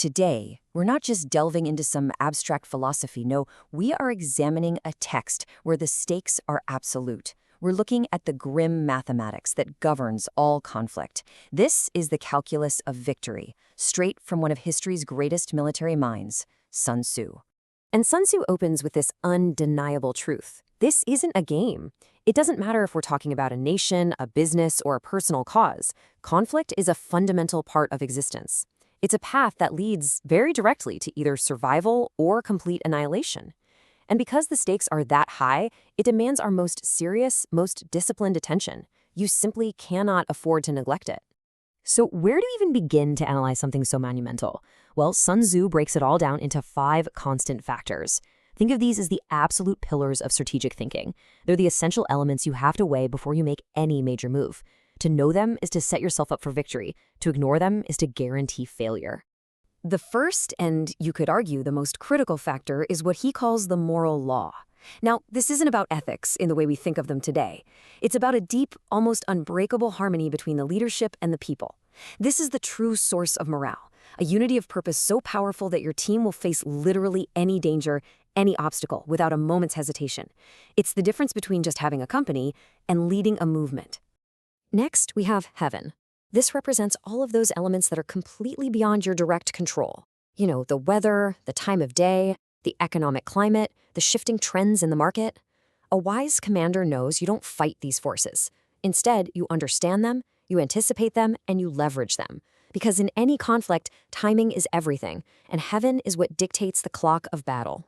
today, we're not just delving into some abstract philosophy. No, we are examining a text where the stakes are absolute. We're looking at the grim mathematics that governs all conflict. This is the calculus of victory, straight from one of history's greatest military minds, Sun Tzu. And Sun Tzu opens with this undeniable truth. This isn't a game. It doesn't matter if we're talking about a nation, a business, or a personal cause. Conflict is a fundamental part of existence. It's a path that leads very directly to either survival or complete annihilation. And because the stakes are that high, it demands our most serious, most disciplined attention. You simply cannot afford to neglect it. So where do we even begin to analyze something so monumental? Well, Sun Tzu breaks it all down into 5 constant factors. Think of these as the absolute pillars of strategic thinking. They're the essential elements you have to weigh before you make any major move. To know them is to set yourself up for victory. To ignore them is to guarantee failure. The first, and you could argue the most critical factor, is what he calls the moral law. Now, this isn't about ethics in the way we think of them today. It's about a deep, almost unbreakable harmony between the leadership and the people. This is the true source of morale, a unity of purpose so powerful that your team will face literally any danger, any obstacle, without a moment's hesitation. It's the difference between just having a company and leading a movement. Next, we have heaven. This represents all of those elements that are completely beyond your direct control. You know, the weather, the time of day, the economic climate, the shifting trends in the market. A wise commander knows you don't fight these forces. Instead, you understand them, you anticipate them, and you leverage them. Because in any conflict, timing is everything, and heaven is what dictates the clock of battle.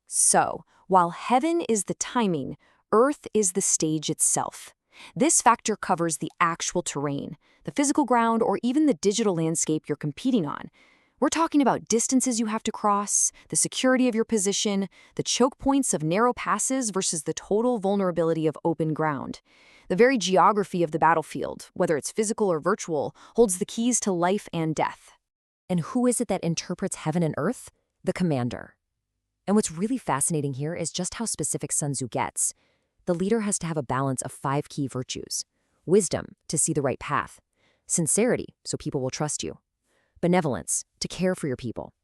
So, while heaven is the timing, earth is the stage itself. This factor covers the actual terrain, the physical ground, or even the digital landscape you're competing on. We're talking about distances you have to cross, the security of your position, the choke points of narrow passes versus the total vulnerability of open ground. The very geography of the battlefield, whether it's physical or virtual, holds the keys to life and death. And who is it that interprets heaven and earth? The commander. And what's really fascinating here is just how specific Sun Tzu gets. The leader has to have a balance of 5 key virtues. Wisdom, to see the right path. Sincerity, so people will trust you. Benevolence, to care for your people.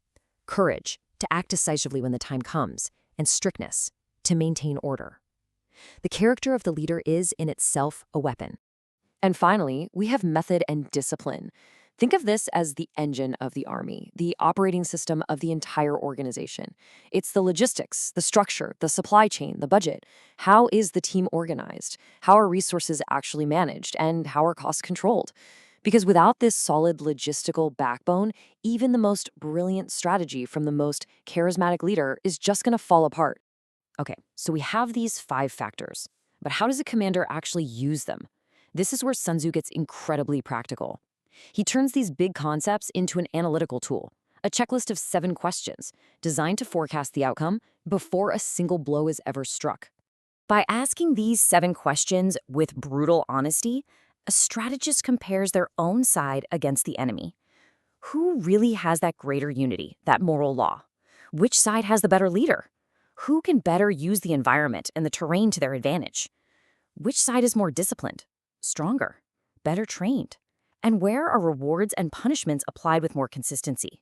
Courage, to act decisively when the time comes. And strictness, to maintain order. The character of the leader is, in itself, a weapon. And finally, we have method and discipline. Think of this as the engine of the army, the operating system of the entire organization. It's the logistics, the structure, the supply chain, the budget. How is the team organized? How are resources actually managed? And how are costs controlled? Because without this solid logistical backbone, even the most brilliant strategy from the most charismatic leader is just going to fall apart. Okay, so we have these 5 factors, but how does a commander actually use them? This is where Sun Tzu gets incredibly practical. He turns these big concepts into an analytical tool, a checklist of 7 questions designed to forecast the outcome before a single blow is ever struck. By asking these 7 questions with brutal honesty, a strategist compares their own side against the enemy. Who really has that greater unity, that moral law? Which side has the better leader? Who can better use the environment and the terrain to their advantage? Which side is more disciplined, stronger, better trained? And where are rewards and punishments applied with more consistency?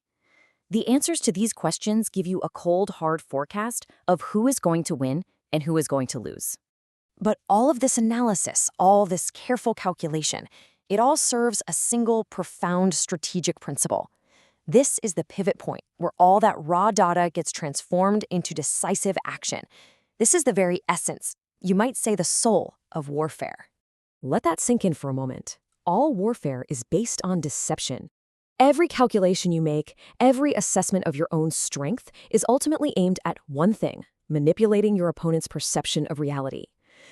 The answers to these questions give you a cold, hard forecast of who is going to win and who is going to lose. But all of this analysis, all this careful calculation, it all serves a single, profound strategic principle. This is the pivot point where all that raw data gets transformed into decisive action. This is the very essence, you might say the soul, of warfare. Let that sink in for a moment. All warfare is based on deception. Every calculation you make, every assessment of your own strength is ultimately aimed at one thing: manipulating your opponent's perception of reality.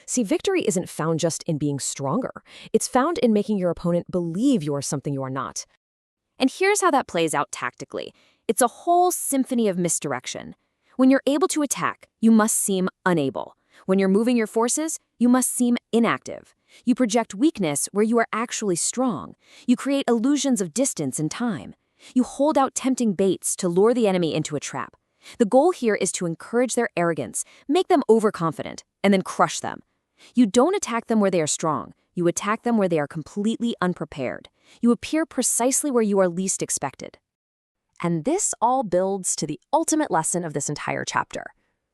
See, victory isn't found just in being stronger. It's found in making your opponent believe you are something you are not. And here's how that plays out tactically. It's a whole symphony of misdirection. When you're able to attack, you must seem unable. When you're moving your forces, you must seem inactive. You project weakness where you are actually strong. You create illusions of distance and time. You hold out tempting baits to lure the enemy into a trap. The goal here is to encourage their arrogance, make them overconfident, and then crush them. You don't attack them where they are strong. You attack them where they are completely unprepared. You appear precisely where you are least expected. And this all builds to the ultimate lesson of this entire chapter.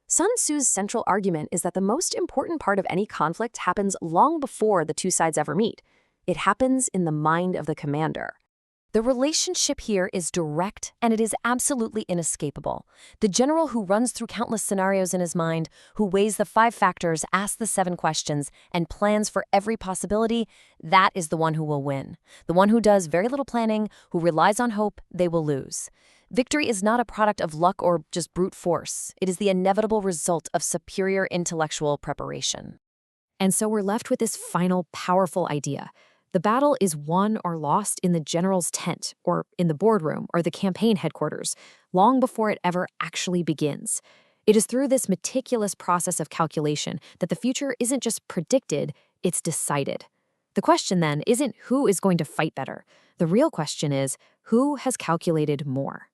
Sun Tzu's central argument is that the most important part of any conflict happens long before the two sides ever meet. It happens in the mind of the commander. The relationship here is direct, and it is absolutely inescapable. The general who runs through countless scenarios in his mind, who weighs the 5 factors, asks the 7 questions, and plans for every possibility, that is the one who will win. The one who does very little planning, who relies on hope, they will lose. Victory is not a product of luck or just brute force. It is the inevitable result of superior intellectual preparation. And so we're left with this final powerful idea. The battle is won or lost in the general's tent, or in the boardroom, or the campaign headquarters, long before it ever actually begins. It is through this meticulous process of calculation that the future isn't just predicted, it's decided. The question then isn't who is going to fight better. The real question is, who has calculated more?